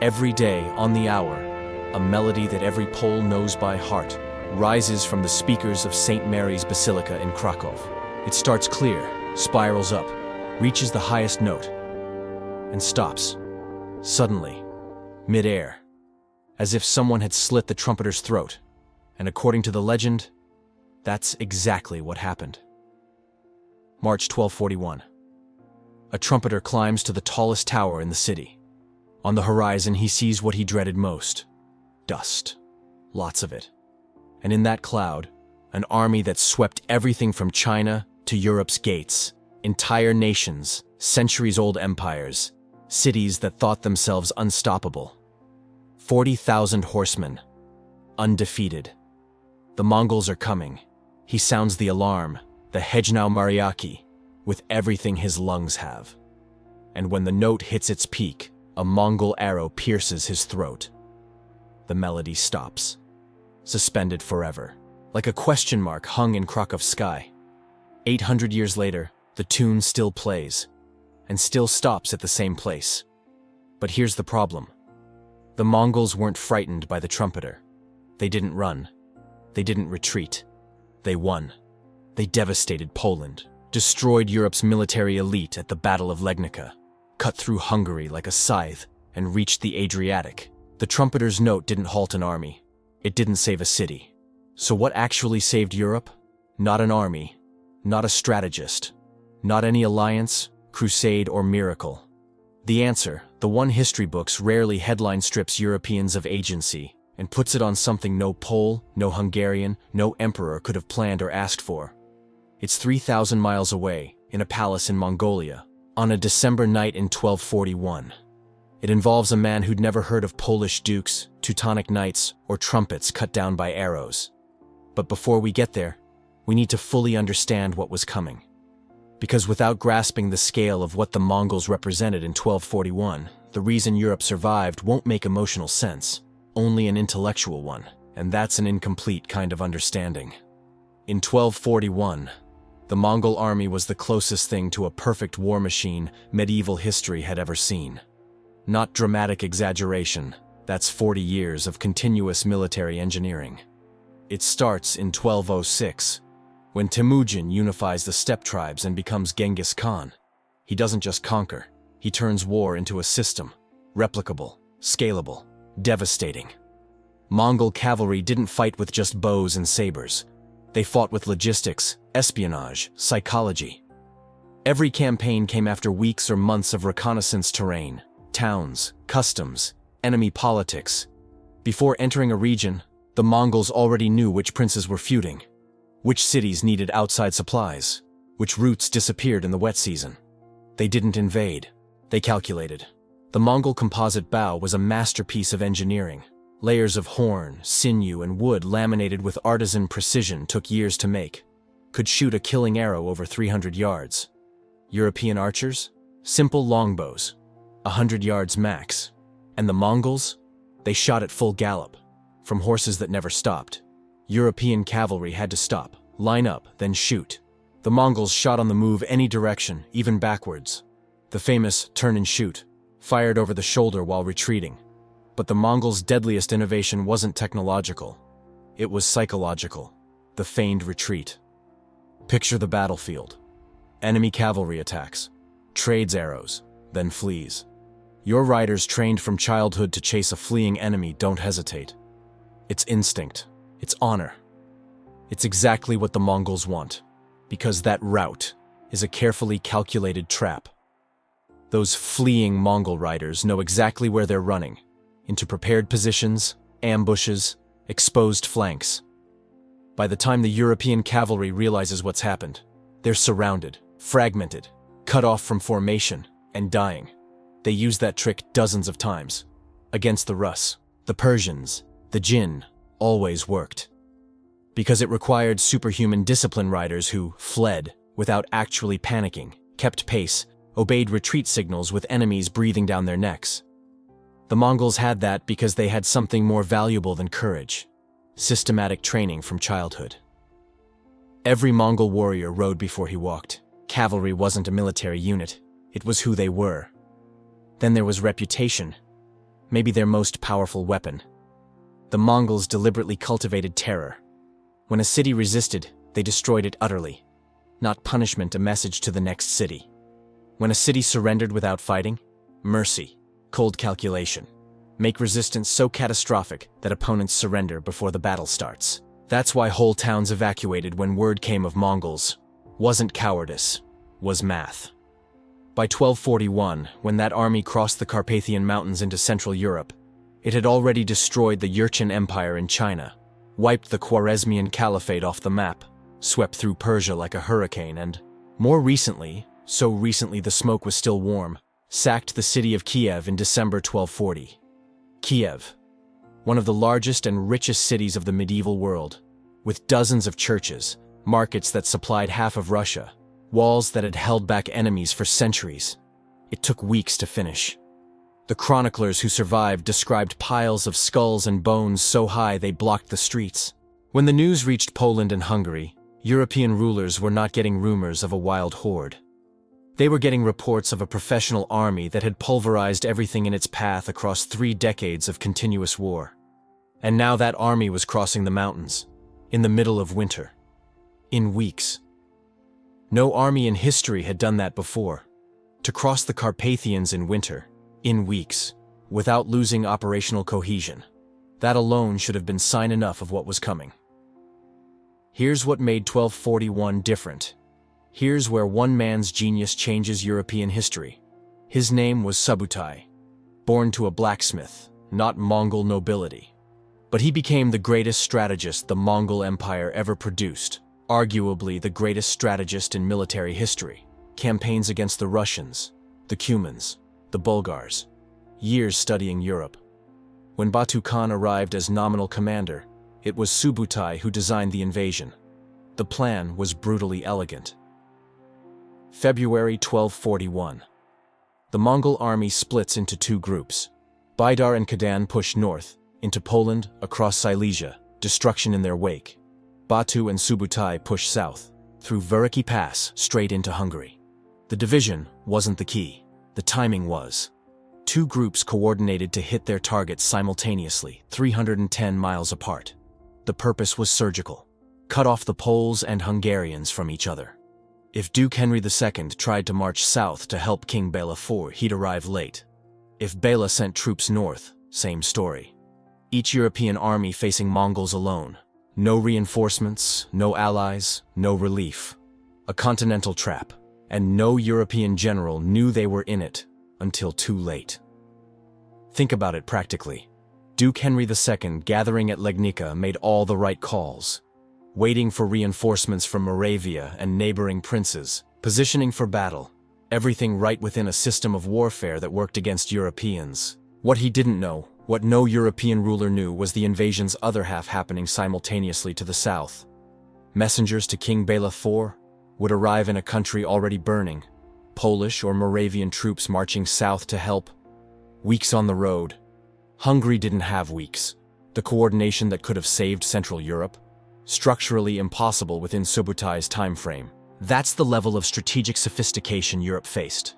Every day, on the hour, a melody that every Pole knows by heart rises from the speakers of St. Mary's Basilica in Krakow. It starts clear, spirals up, reaches the highest note, and stops, suddenly, mid-air, as if someone had slit the trumpeter's throat. And according to the legend, that's exactly what happened. March 1241. A trumpeter climbs to the tallest tower in the city. On the horizon, he sees what he dreaded most: dust. Lots of it. And in that cloud, an army that swept everything from China to Europe's gates, entire nations, centuries-old empires, cities that thought themselves unstoppable. 40,000 horsemen, undefeated. The Mongols are coming. He sounds the alarm, the Hejnau Mariaki, with everything his lungs have. And when the note hits its peak, a Mongol arrow pierces his throat. The melody stops, suspended forever, like a question mark hung in Krakow's sky. 800 years later, the tune still plays, and still stops at the same place. But here's the problem. The Mongols weren't frightened by the trumpeter. They didn't run. They didn't retreat. They won. They devastated Poland, destroyed Europe's military elite at the Battle of Legnica, cut through Hungary like a scythe, and reached the Adriatic. The trumpeter's note didn't halt an army. It didn't save a city. So what actually saved Europe? Not an army, not a strategist, not any alliance, crusade, or miracle. The answer, the one history books rarely headline strips Europeans of agency and puts it on something no Pole, no Hungarian, no emperor could have planned or asked for. It's 3,000 miles away, in a palace in Mongolia, on a December night in 1241. It involves a man who'd never heard of Polish dukes, Teutonic knights, or trumpets cut down by arrows. But before we get there, we need to fully understand what was coming. Because without grasping the scale of what the Mongols represented in 1241, the reason Europe survived won't make emotional sense, only an intellectual one, and that's an incomplete kind of understanding. In 1241, the Mongol army was the closest thing to a perfect war machine medieval history had ever seen. Not dramatic exaggeration, that's 40 years of continuous military engineering. It starts in 1206, when Temujin unifies the steppe tribes and becomes Genghis Khan. He doesn't just conquer, he turns war into a system, replicable, scalable, devastating. Mongol cavalry didn't fight with just bows and sabers. They fought with logistics, espionage, psychology. Every campaign came after weeks or months of reconnaissance terrain, towns, customs, enemy politics. Before entering a region, the Mongols already knew which princes were feuding, which cities needed outside supplies, which routes disappeared in the wet season. They didn't invade, they calculated. The Mongol composite bow was a masterpiece of engineering. Layers of horn, sinew, and wood laminated with artisan precision took years to make. Could shoot a killing arrow over 300 yards. European archers? Simple longbows, 100 yards max. And the Mongols? They shot at full gallop, from horses that never stopped. European cavalry had to stop, line up, then shoot. The Mongols shot on the move any direction, even backwards. The famous turn and shoot, fired over the shoulder while retreating. But the Mongols' deadliest innovation wasn't technological. It was psychological, the feigned retreat. Picture the battlefield. Enemy cavalry attacks, trades arrows, then flees. Your riders trained from childhood to chase a fleeing enemy don't hesitate. It's instinct. It's honor. It's exactly what the Mongols want, because that rout is a carefully calculated trap. Those fleeing Mongol riders know exactly where they're running, into prepared positions, ambushes, exposed flanks. By the time the European cavalry realizes what's happened, they're surrounded, fragmented, cut off from formation, and dying. They used that trick dozens of times. Against the Rus, the Persians, the Jin, always worked. Because it required superhuman discipline riders who fled without actually panicking, kept pace, obeyed retreat signals with enemies breathing down their necks. The Mongols had that because they had something more valuable than courage: systematic training from childhood. Every Mongol warrior rode before he walked. Cavalry wasn't a military unit, it was who they were. Then there was reputation. maybe their most powerful weapon. The Mongols deliberately cultivated terror. When a city resisted, they destroyed it utterly. Not punishment, a message to the next city. When a city surrendered without fighting, mercy, cold calculation. Make resistance so catastrophic that opponents surrender before the battle starts. That's why whole towns evacuated when word came of Mongols. Wasn't cowardice, was math. By 1241, when that army crossed the Carpathian Mountains into Central Europe, it had already destroyed the Jurchen Empire in China, wiped the Khwarezmian Caliphate off the map, swept through Persia like a hurricane, and, more recently, so recently the smoke was still warm, sacked the city of Kiev in December 1240. Kiev, one of the largest and richest cities of the medieval world, with dozens of churches, markets that supplied half of Russia, walls that had held back enemies for centuries. It took weeks to finish. The chroniclers who survived described piles of skulls and bones so high they blocked the streets. When the news reached Poland and Hungary, European rulers were not getting rumors of a wild horde. They were getting reports of a professional army that had pulverized everything in its path across 3 decades of continuous war. And now that army was crossing the mountains, in the middle of winter. In weeks. No army in history had done that before. To cross the Carpathians in winter, in weeks, without losing operational cohesion. That alone should have been sign enough of what was coming. Here's what made 1241 different. Here's where one man's genius changes European history. His name was Subutai, born to a blacksmith, not Mongol nobility. But he became the greatest strategist the Mongol Empire ever produced, arguably the greatest strategist in military history. Campaigns against the Russians, the Cumans, the Bulgars. Years studying Europe. When Batu Khan arrived as nominal commander, it was Subutai who designed the invasion. The plan was brutally elegant. February 1241. The Mongol army splits into 2 groups. Baidar and Kadan push north, into Poland, across Silesia, destruction in their wake. Batu and Subutai push south, through Veriki Pass, straight into Hungary. The division wasn't the key. The timing was. 2 groups coordinated to hit their targets simultaneously, 310 miles apart. The purpose was surgical. Cut off the Poles and Hungarians from each other. If Duke Henry II tried to march south to help King Bela IV, he'd arrive late. If Bela sent troops north, same story. Each European army facing Mongols alone. No reinforcements, no allies, no relief. A continental trap. And no European general knew they were in it until too late. Think about it practically. Duke Henry II gathering at Legnica made all the right calls. Waiting for reinforcements from Moravia and neighboring princes, positioning for battle. Everything right within a system of warfare that worked against Europeans. What he didn't know, what no European ruler knew, was the invasion's other half happening simultaneously to the south. Messengers to King Bela IV would arrive in a country already burning. Polish or Moravian troops marching south to help. Weeks on the road. Hungary didn't have weeks. The coordination that could have saved Central Europe. Structurally impossible within Subutai's time frame. That's the level of strategic sophistication Europe faced.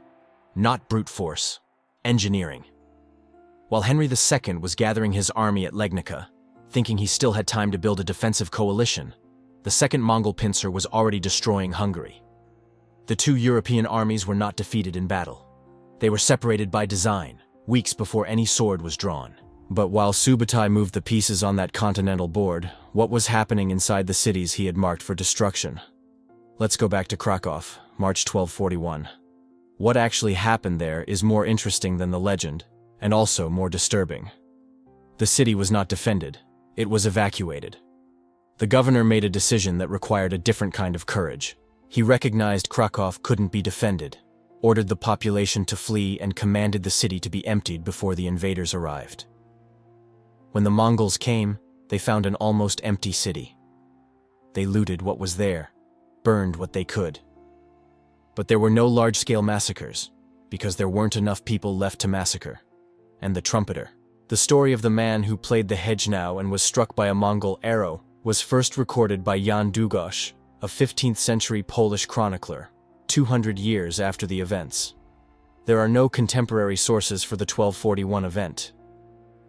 Not brute force. Engineering. While Henry II was gathering his army at Legnica, thinking he still had time to build a defensive coalition, the second Mongol pincer was already destroying Hungary. The 2 European armies were not defeated in battle. They were separated by design, weeks before any sword was drawn. But while Subutai moved the pieces on that continental board, what was happening inside the cities he had marked for destruction? Let's go back to Krakow, March 1241. What actually happened there is more interesting than the legend, and also more disturbing. The city was not defended, it was evacuated. The governor made a decision that required a different kind of courage. He recognized Krakow couldn't be defended, ordered the population to flee, and commanded the city to be emptied before the invaders arrived. When the Mongols came, they found an almost empty city. They looted what was there, burned what they could. But there were no large-scale massacres, because there weren't enough people left to massacre. And the trumpeter, the story of the man who played the hedgehow and was struck by a Mongol arrow, was first recorded by Jan Długosz, a 15th century Polish chronicler, 200 years after the events. There are no contemporary sources for the 1241 event.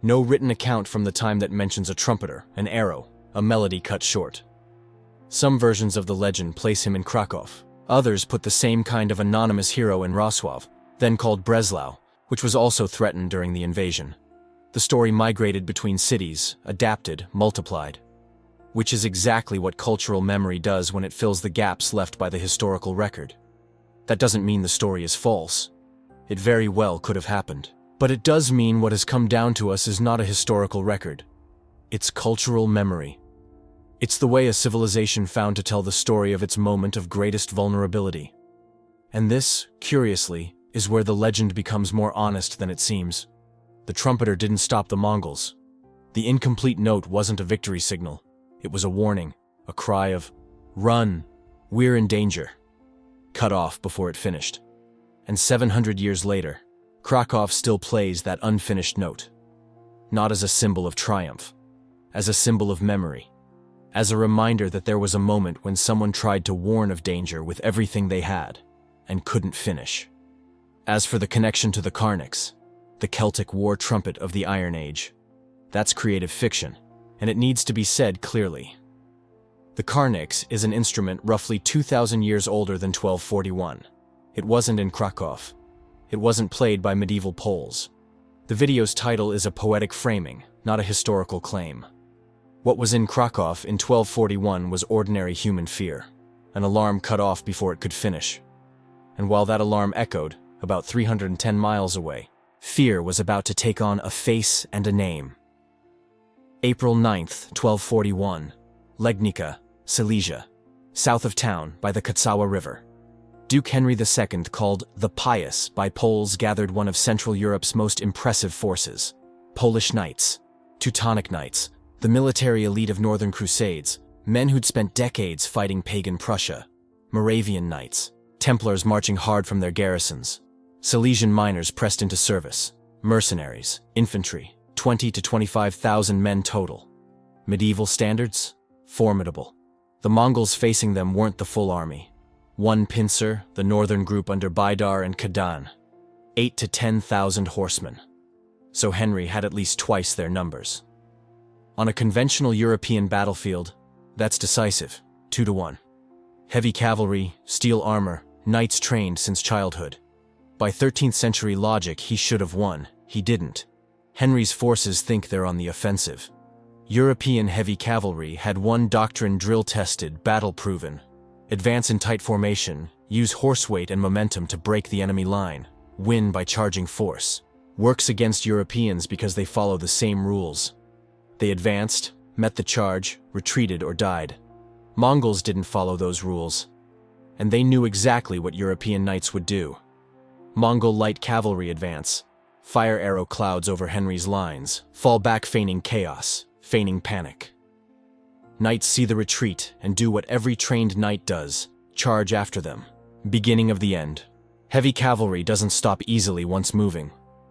No written account from the time that mentions a trumpeter, an arrow, a melody cut short. Some versions of the legend place him in Krakow. Others put the same kind of anonymous hero in Wrocław, then called Breslau, which was also threatened during the invasion. The story migrated between cities, adapted, multiplied. Which is exactly what cultural memory does when it fills the gaps left by the historical record. That doesn't mean the story is false. It very well could have happened. But it does mean what has come down to us is not a historical record. It's cultural memory. It's the way a civilization found to tell the story of its moment of greatest vulnerability. And this, curiously, is where the legend becomes more honest than it seems. The trumpeter didn't stop the Mongols. The incomplete note wasn't a victory signal. It was a warning, a cry of, "Run, we're in danger," cut off before it finished. And 700 years later, Krakow still plays that unfinished note. Not as a symbol of triumph, as a symbol of memory, as a reminder that there was a moment when someone tried to warn of danger with everything they had, and couldn't finish. As for the connection to the Carnix, the Celtic war trumpet of the Iron Age, that's creative fiction, and it needs to be said clearly. The Carnix is an instrument roughly 2,000 years older than 1241. It wasn't in Krakow. It wasn't played by medieval Poles. The video's title is a poetic framing, not a historical claim. What was in Krakow in 1241 was ordinary human fear, an alarm cut off before it could finish. And while that alarm echoed, about 310 miles away, fear was about to take on a face and a name. April 9th, 1241, Legnica, Silesia, south of town by the Katsawa River. Duke Henry II, called the Pious by Poles, gathered one of Central Europe's most impressive forces. Polish knights, Teutonic knights, the military elite of Northern Crusades, men who'd spent decades fighting pagan Prussia, Moravian knights, Templars marching hard from their garrisons, Silesian miners pressed into service, mercenaries, infantry, 20 to 25,000 men total. Medieval standards? Formidable. The Mongols facing them weren't the full army. One pincer, the northern group under Baidar and Kadan. 8 to 10,000 horsemen. So Henry had at least twice their numbers. On a conventional European battlefield, that's decisive, 2 to 1. Heavy cavalry, steel armor, knights trained since childhood. By 13th century logic, he should have won. He didn't. Henry's forces think they're on the offensive. European heavy cavalry had one doctrine: drill-tested, battle-proven. Advance in tight formation, use horse weight and momentum to break the enemy line, win by charging force. Works against Europeans because they follow the same rules. They advanced, met the charge, retreated or died. Mongols didn't follow those rules, and they knew exactly what European knights would do. Mongol light cavalry advance, fire arrow clouds over Henry's lines, fall back feigning chaos, feigning panic. Knights see the retreat and do what every trained knight does, charge after them. Beginning of the end. Heavy cavalry doesn't stop easily once moving.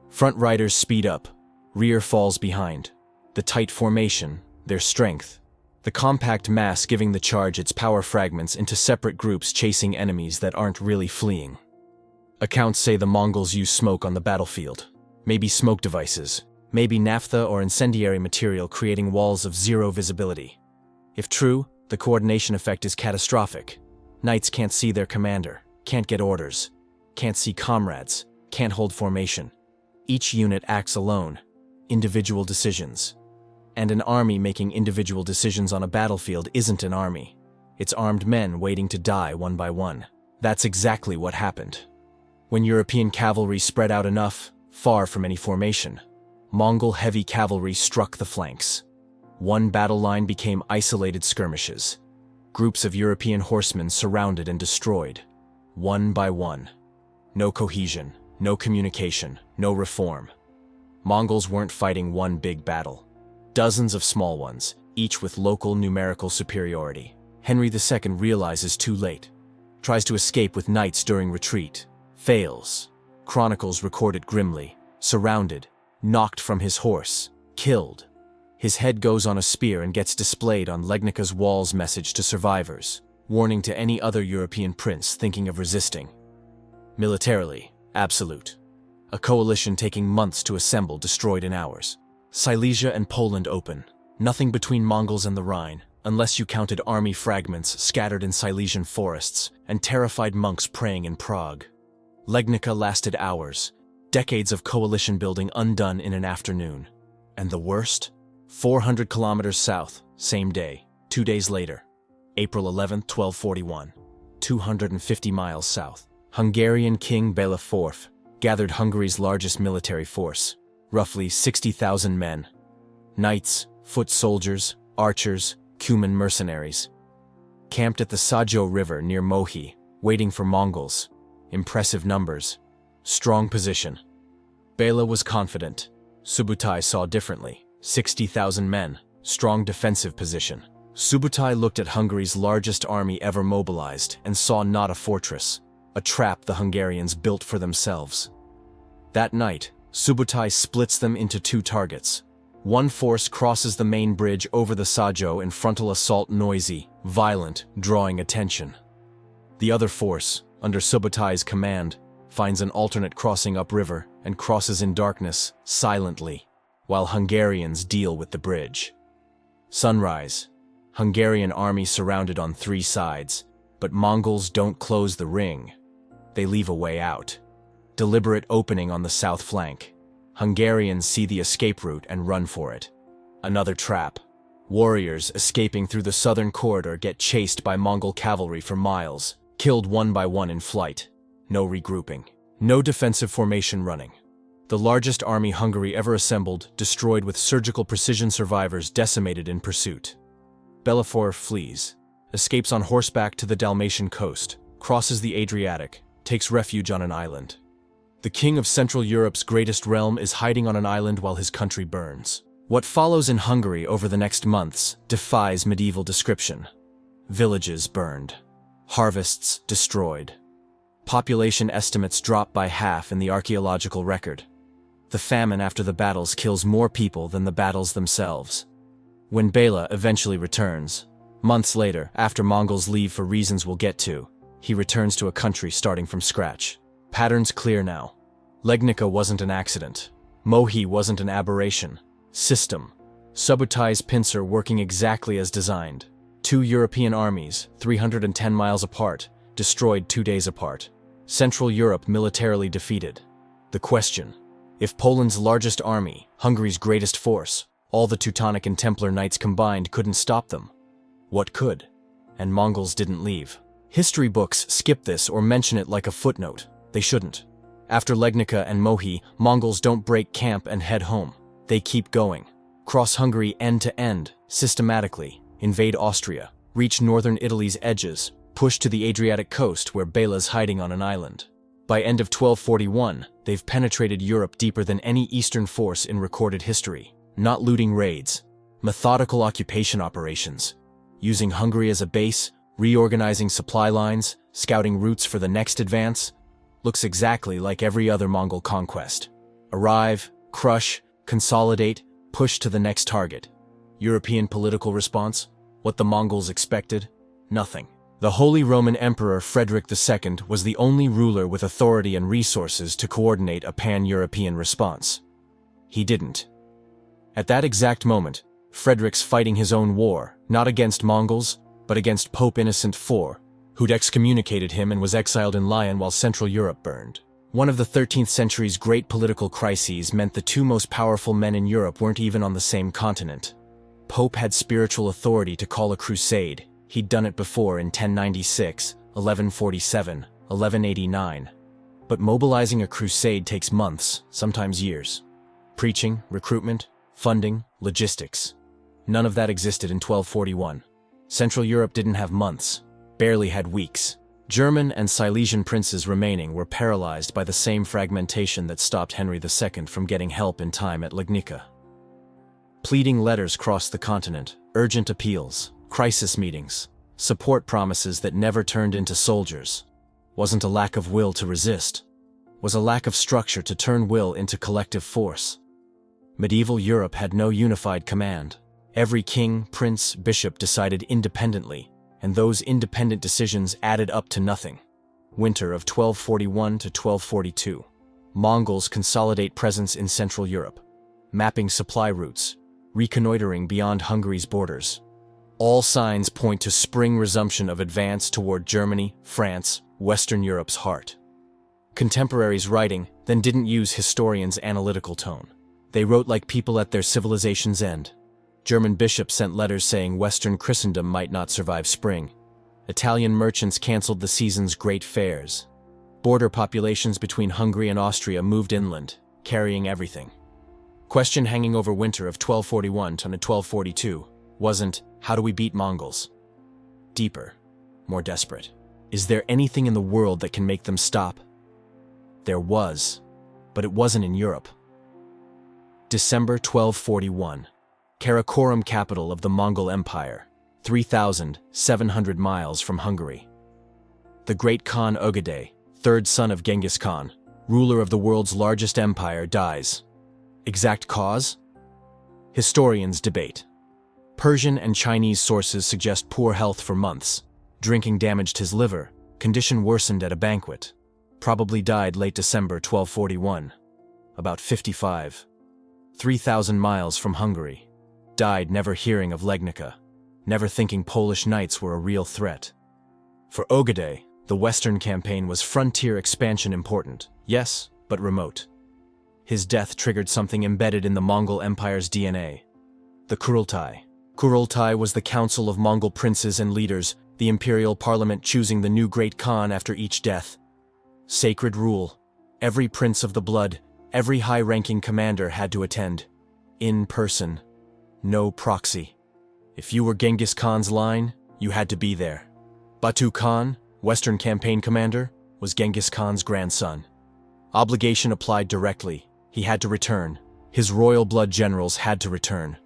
Front riders speed up, rear falls behind. The tight formation, their strength. The compact mass giving the charge its power fragments into separate groups chasing enemies that aren't really fleeing. Accounts say the Mongols use smoke on the battlefield. Maybe smoke devices, maybe naphtha or incendiary material creating walls of zero visibility. If true, the coordination effect is catastrophic. Knights can't see their commander, can't get orders, can't see comrades, can't hold formation. Each unit acts alone, individual decisions. And an army making individual decisions on a battlefield isn't an army. It's armed men waiting to die one by one. That's exactly what happened. When European cavalry spread out enough, far from any formation, Mongol heavy cavalry struck the flanks. One battle line became isolated skirmishes. Groups of European horsemen surrounded and destroyed, one by one. No cohesion, no communication, no reform. Mongols weren't fighting one big battle. Dozens of small ones, each with local numerical superiority. Henry II realizes too late. Tries to escape with knights during retreat. Fails. Chronicles record it grimly. Surrounded, knocked from his horse, killed. His head goes on a spear and gets displayed on Legnica's walls. Message to survivors, warning to any other European prince thinking of resisting. Militarily, absolute. A coalition taking months to assemble destroyed in hours. Silesia and Poland open. Nothing between Mongols and the Rhine, unless you counted army fragments scattered in Silesian forests and terrified monks praying in Prague. Legnica lasted hours, decades of coalition building undone in an afternoon. And the worst? 400 kilometers south, same day, 2 days later, April 11, 1241, 250 miles south, Hungarian King Béla IV gathered Hungary's largest military force, roughly 60,000 men. Knights, foot soldiers, archers, Cuman mercenaries. Camped at the Sajo River near Mohi, waiting for Mongols. Impressive numbers. Strong position. Béla was confident. Subutai saw differently. 60,000 men. Strong defensive position. Subutai looked at Hungary's largest army ever mobilized and saw not a fortress, a trap the Hungarians built for themselves. That night, Subutai splits them into two targets. One force crosses the main bridge over the Sajo in frontal assault, noisy, violent, drawing attention. The other force, under Subutai's command, finds an alternate crossing upriver and crosses in darkness, silently, while Hungarians deal with the bridge. Sunrise. Hungarian army surrounded on three sides, but Mongols don't close the ring. They leave a way out. Deliberate opening on the south flank. Hungarians see the escape route and run for it. Another trap. Warriors escaping through the southern corridor get chased by Mongol cavalry for miles, killed one by one in flight. No regrouping. No defensive formation running. The largest army Hungary ever assembled, destroyed with surgical precision, survivors decimated in pursuit. Béla IV flees, escapes on horseback to the Dalmatian coast, crosses the Adriatic, takes refuge on an island. The king of Central Europe's greatest realm is hiding on an island while his country burns. What follows in Hungary over the next months defies medieval description. Villages burned. Harvests destroyed. Population estimates drop by half in the archaeological record. The famine after the battles kills more people than the battles themselves. When Béla eventually returns, months later, after Mongols leave for reasons we'll get to, he returns to a country starting from scratch. Patterns clear now. Legnica wasn't an accident. Mohi wasn't an aberration. System. Subutai's pincer working exactly as designed. Two European armies, 310 miles apart, destroyed 2 days apart. Central Europe militarily defeated. The question: if Poland's largest army, Hungary's greatest force, all the Teutonic and Templar knights combined couldn't stop them, what could? And Mongols didn't leave. History books skip this or mention it like a footnote. They shouldn't. After Legnica and Mohi, Mongols don't break camp and head home. They keep going. Cross Hungary end to end, systematically, invade Austria, reach northern Italy's edges, push to the Adriatic coast where Béla's hiding on an island. By end of 1241, they've penetrated Europe deeper than any Eastern force in recorded history. Not looting raids, methodical occupation operations, using Hungary as a base, reorganizing supply lines, scouting routes for the next advance. Looks exactly like every other Mongol conquest. Arrive, crush, consolidate, push to the next target. European political response? What the Mongols expected? Nothing. The Holy Roman Emperor Frederick II was the only ruler with authority and resources to coordinate a pan-European response. He didn't. At that exact moment, Frederick's fighting his own war, not against Mongols, but against Pope Innocent IV, who'd excommunicated him and was exiled in Lyon while Central Europe burned. One of the 13th century's great political crises meant the two most powerful men in Europe weren't even on the same continent. Pope had spiritual authority to call a crusade. He'd done it before in 1096, 1147, 1189. But mobilizing a crusade takes months, sometimes years. Preaching, recruitment, funding, logistics. None of that existed in 1241. Central Europe didn't have months, barely had weeks. German and Silesian princes remaining were paralyzed by the same fragmentation that stopped Henry II from getting help in time at Legnica. Pleading letters crossed the continent, urgent appeals, crisis meetings, support promises that never turned into soldiers. Wasn't a lack of will to resist. Was a lack of structure to turn will into collective force. Medieval Europe had no unified command. Every king, prince, bishop decided independently, and those independent decisions added up to nothing. Winter of 1241 to 1242. Mongols consolidate presence in Central Europe. mapping supply routes, reconnoitering beyond Hungary's borders. All signs point to spring resumption of advance toward Germany, France, Western Europe's heart. Contemporaries writing then didn't use historians' analytical tone. They wrote like people at their civilization's end. German bishops sent letters saying Western Christendom might not survive spring. Italian merchants canceled the season's great fairs. Border populations between Hungary and Austria moved inland, carrying everything. Question hanging over winter of 1241 to 1242 wasn't, how do we beat Mongols? Deeper, more desperate. Is there anything in the world that can make them stop? There was, but it wasn't in Europe. December 1241. Karakorum, capital of the Mongol Empire, 3,700 miles from Hungary. The great Khan Ögedei, third son of Genghis Khan, ruler of the world's largest empire, dies. Exact cause? Historians debate. Persian and Chinese sources suggest poor health for months. Drinking damaged his liver, condition worsened at a banquet. Probably died late December 1241. About 55. 3,000 miles from Hungary. Died never hearing of Legnica, never thinking Polish knights were a real threat. For Ögedei, the Western campaign was frontier expansion important, yes, but remote. His death triggered something embedded in the Mongol Empire's DNA. The Kurultai. Kurultai was the council of Mongol princes and leaders, the imperial parliament choosing the new great Khan after each death. Sacred rule. Every prince of the blood, every high-ranking commander had to attend. In person. No proxy. If you were Genghis Khan's line, you had to be there. Batu Khan, Western campaign commander, was Genghis Khan's grandson. Obligation applied directly. He had to return. His royal blood generals had to return.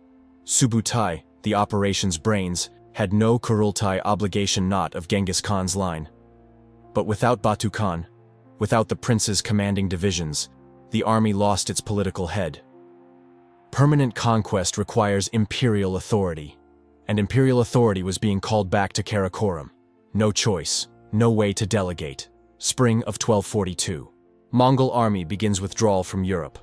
Subutai, the operation's brains, had no Kurultai obligation not of Genghis Khan's line. But without Batu Khan, without the princes commanding divisions, the army lost its political head. Permanent conquest requires imperial authority, and imperial authority was being called back to Karakorum. No choice, no way to delegate. Spring of 1242. Mongol army begins withdrawal from Europe.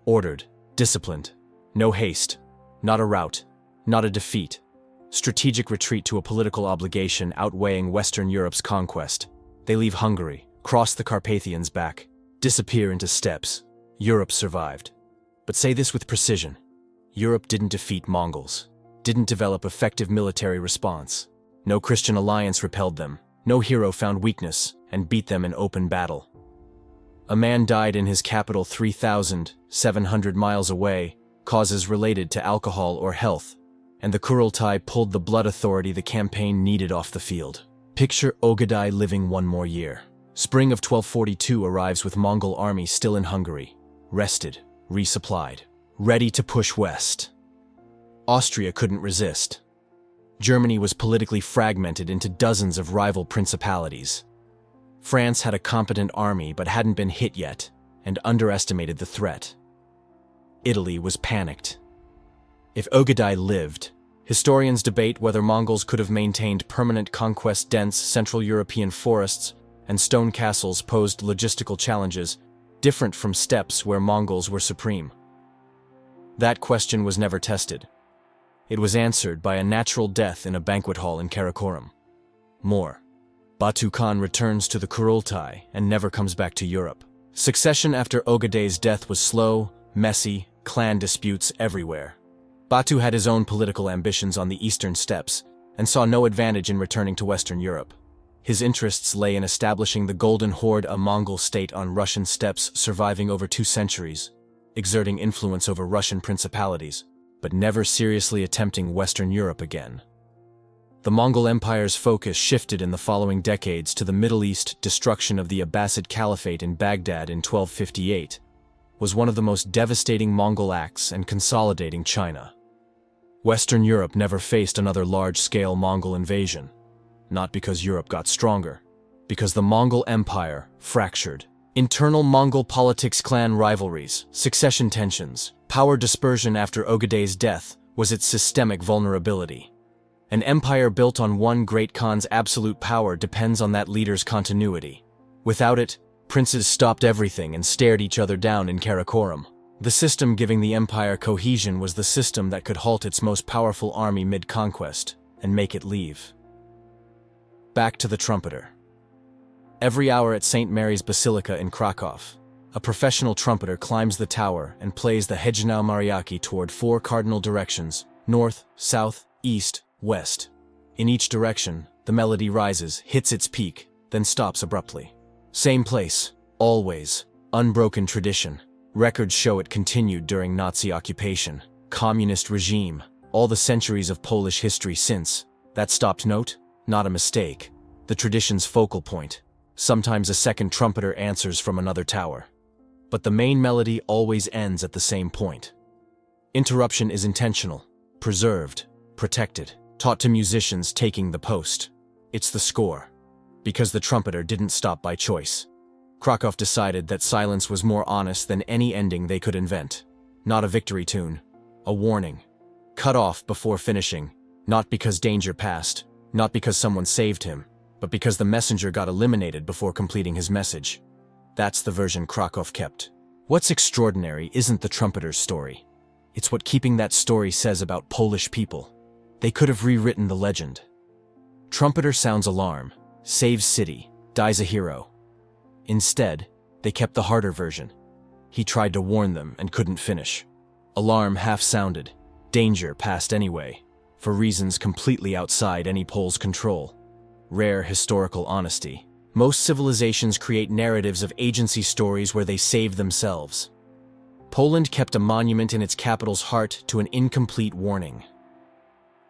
Ordered, disciplined, no haste, not a rout, not a defeat. Strategic retreat to a political obligation outweighing Western Europe's conquest. They leave Hungary, cross the Carpathians back, disappear into steppes. Europe survived. But say this with precision. Europe didn't defeat Mongols, didn't develop effective military response. No Christian alliance repelled them, no hero found weakness and beat them in open battle. A man died in his capital 3,700 miles away, causes related to alcohol or health, and the Kurultai pulled the blood authority the campaign needed off the field. Picture Ögedei living one more year. Spring of 1242 arrives with Mongol army still in Hungary, rested, resupplied, ready to push west. Austria couldn't resist. Germany was politically fragmented into dozens of rival principalities. France had a competent army but hadn't been hit yet, and underestimated the threat. Italy was panicked. If Ögedei lived, historians debate whether Mongols could have maintained permanent conquest. Dense Central European forests and stone castles posed logistical challenges, different from steppes where Mongols were supreme. That question was never tested. It was answered by a natural death in a banquet hall in Karakorum. More. Batu Khan returns to the Kurultai and never comes back to Europe. Succession after Ögedei's death was slow, messy, clan disputes everywhere. Batu had his own political ambitions on the eastern steppes and saw no advantage in returning to Western Europe. His interests lay in establishing the Golden Horde, a Mongol state on Russian steppes surviving over 2 centuries, exerting influence over Russian principalities, but never seriously attempting Western Europe again. The Mongol Empire's focus shifted in the following decades to the Middle East. Destruction of the Abbasid Caliphate in Baghdad in 1258 was one of the most devastating Mongol acts and consolidating China. Western Europe never faced another large-scale Mongol invasion, not because Europe got stronger, because the Mongol Empire fractured. Internal Mongol politics, clan rivalries, succession tensions, power dispersion after Ögedei's death was its systemic vulnerability. An empire built on one great Khan's absolute power depends on that leader's continuity. Without it, princes stopped everything and stared each other down in Karakorum. The system giving the empire cohesion was the system that could halt its most powerful army mid-conquest and make it leave. Back to the trumpeter. Every hour at St. Mary's Basilica in Krakow, a professional trumpeter climbs the tower and plays the Hejnał Mariaki toward 4 cardinal directions: north, south, east, west. In each direction, the melody rises, hits its peak, then stops abruptly. Same place, always, unbroken tradition. Records show it continued during Nazi occupation, communist regime, all the centuries of Polish history since. That stopped note? Not a mistake. The tradition's focal point. Sometimes a second trumpeter answers from another tower. But the main melody always ends at the same point. Interruption is intentional, preserved, protected, taught to musicians taking the post. It's the score. Because the trumpeter didn't stop by choice. Krakow decided that silence was more honest than any ending they could invent. Not a victory tune, a warning. Cut off before finishing, not because danger passed, not because someone saved him, but because the messenger got eliminated before completing his message. That's the version Krakow kept. What's extraordinary isn't the trumpeter's story. It's what keeping that story says about Polish people. They could have rewritten the legend. Trumpeter sounds alarm, saves city, dies a hero. Instead, they kept the harder version. He tried to warn them and couldn't finish. Alarm half-sounded. Danger passed anyway, for reasons completely outside any Pole's control. Rare historical honesty. Most civilizations create narratives of agency stories where they save themselves. Poland kept a monument in its capital's heart to an incomplete warning.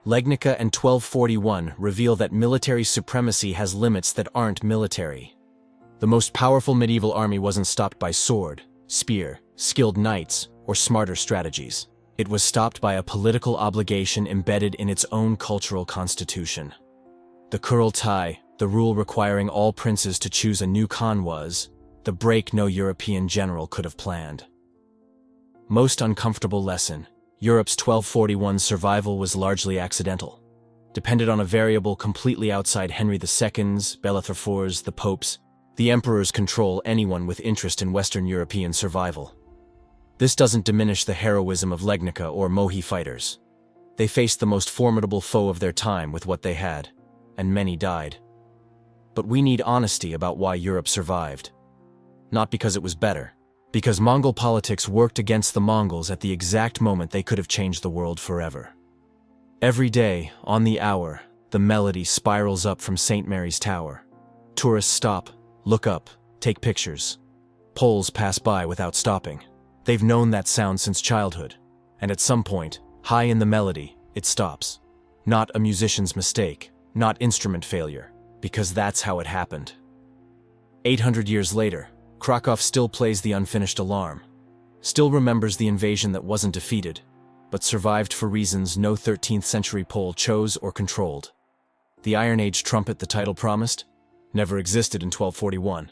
Legnica and 1241 reveal that military supremacy has limits that aren't military. The most powerful medieval army wasn't stopped by sword, spear, skilled knights, or smarter strategies. It was stopped by a political obligation embedded in its own cultural constitution. The Kurultai, the rule requiring all princes to choose a new Khan, was the break no European general could have planned. Most uncomfortable lesson: Europe's 1241 survival was largely accidental. Depended on a variable completely outside Henry II's, Bellathor's, the Pope's, the emperor's control, anyone with interest in Western European survival. This doesn't diminish the heroism of Legnica or Mohi fighters. They faced the most formidable foe of their time with what they had, and many died. But we need honesty about why Europe survived. Not because it was better, because Mongol politics worked against the Mongols at the exact moment they could have changed the world forever. Every day, on the hour, the melody spirals up from St. Mary's Tower. Tourists stop, look up, take pictures. Poles pass by without stopping. They've known that sound since childhood, and at some point, high in the melody, it stops. Not a musician's mistake, not instrument failure, because that's how it happened. 800 years later, Krakow still plays the unfinished alarm, still remembers the invasion that wasn't defeated, but survived for reasons no 13th century Pole chose or controlled. The Iron Age trumpet the title promised never existed in 1241.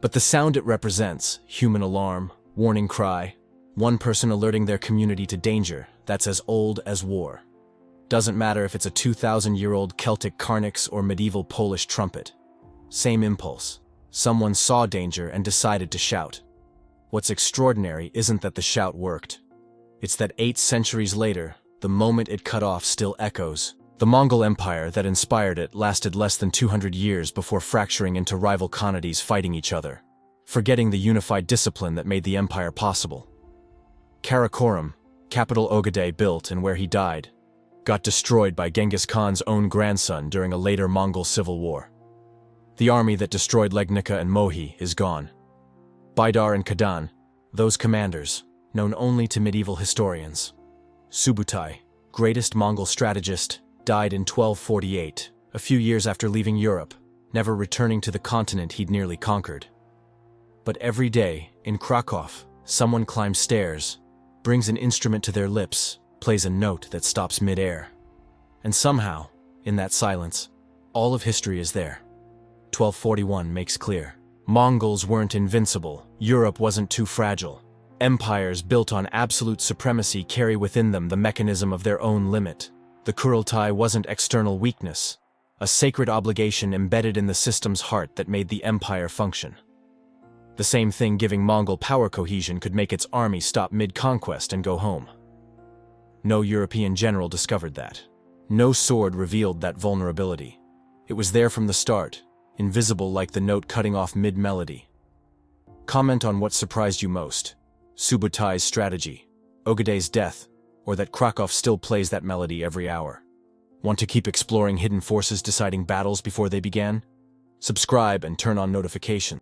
But the sound it represents, human alarm, warning cry, one person alerting their community to danger, that's as old as war. Doesn't matter if it's a 2,000-year-old Celtic carnix or medieval Polish trumpet. Same impulse. Someone saw danger and decided to shout. What's extraordinary isn't that the shout worked. It's that 8 centuries later, the moment it cut off still echoes. The Mongol Empire that inspired it lasted less than 200 years before fracturing into rival khanates fighting each other, forgetting the unified discipline that made the empire possible. Karakorum, capital Ogaday built and where he died, got destroyed by Genghis Khan's own grandson during a later Mongol civil war. The army that destroyed Legnica and Mohi is gone. Baidar and Kadan, those commanders, known only to medieval historians. Subutai, greatest Mongol strategist, died in 1248, a few years after leaving Europe, never returning to the continent he'd nearly conquered. But every day, in Krakow, someone climbs stairs, brings an instrument to their lips, plays a note that stops mid-air. And somehow, in that silence, all of history is there. 1241 makes clear. Mongols weren't invincible, Europe wasn't too fragile. Empires built on absolute supremacy carry within them the mechanism of their own limit. The Kurultai wasn't external weakness, a sacred obligation embedded in the system's heart that made the empire function. The same thing giving Mongol power cohesion could make its army stop mid-conquest and go home. No European general discovered that. No sword revealed that vulnerability. It was there from the start, invisible like the note cutting off mid-melody. Comment on what surprised you most: Subutai's strategy, Ogedei's death, or that Krakow still plays that melody every hour. Want to keep exploring hidden forces deciding battles before they began? Subscribe and turn on notifications.